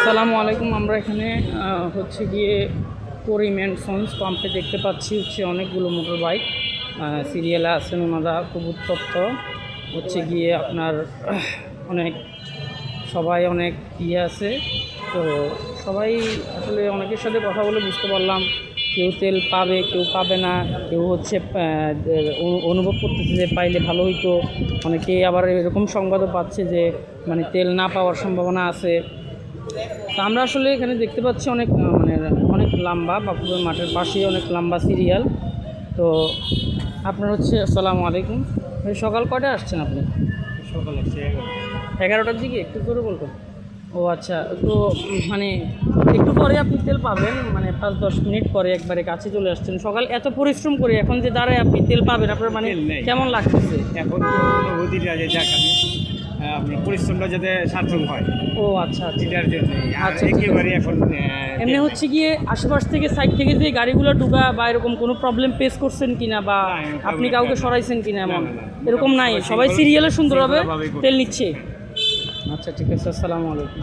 আসসালামু আলাইকুম। আমরা এখানে হচ্ছে গিয়ে করিম অ্যান্ড সন্স পাম্পে দেখতে পাচ্ছি হচ্ছে অনেকগুলো মোটর বাইক সিরিয়ালে আছেন ওনারা। খুব উত্তপ্ত হচ্ছে গিয়ে আপনার অনেক সবাই অনেক আছে। তো সবাই আসলে অনেকের সাথে কথা বলে বুঝতে পারলাম কেউ তেল পাবে কেউ পাবে না, কেউ হচ্ছে অনুভব করতেছে যে পাইলে ভালো হইতো, অনেকে আবার এরকম সংবাদও পাচ্ছে যে মানে তেল না পাওয়ার সম্ভাবনা আছে। তো আমরা আসলে এখানে দেখতে পাচ্ছি অনেক মানে অনেক লম্বা বাপুরের মাঠের পাশেই অনেক লম্বা সিরিয়াল। তো আপনার হচ্ছে আসসালামু আলাইকুম, সকাল কয়টায় আসছেন আপনি? সকাল হচ্ছে 11টার দিকে, একটু করে বলবেন। ও আচ্ছা, তো মানে একটু পরে আপনি তেল পাবেন, মানে 5-10 মিনিট পরে একবারে কাছে চলে আসছেন। সকাল এত পরিশ্রম করে এখন যে দাঁড়ায় আপনি তেল পাবেন, আপনার মানে তেল নেই। কেমন লাগতেছে? এখন তো অনুভূতিটা যে যাক আমি আপনার পরিশ্রমটা যাতে সার্থক হয় ও আচ্ছা আচ্ছা এটার জন্য আচ্ছা, ঠিক আছে। একেবারে এখন এমনি হচ্ছে গিয়ে আশেপাশ থেকে সাইড থেকে যে গাড়িগুলো ঢুকা বা এরকম কোনো প্রবলেম ফেস করছেন কিনা, বা না, আপনি problem কাউকে না। সরাইছেন কিনা এমন না, না, না। এরকম নাই? সবাই সবাই সিরিয়ালে সুন্দরভাবে শৃঙ্খলাভাবেই করছে। তেল নিচ্ছে। আচ্ছা ঠিক আছে, আসসালামু আলাইকুম।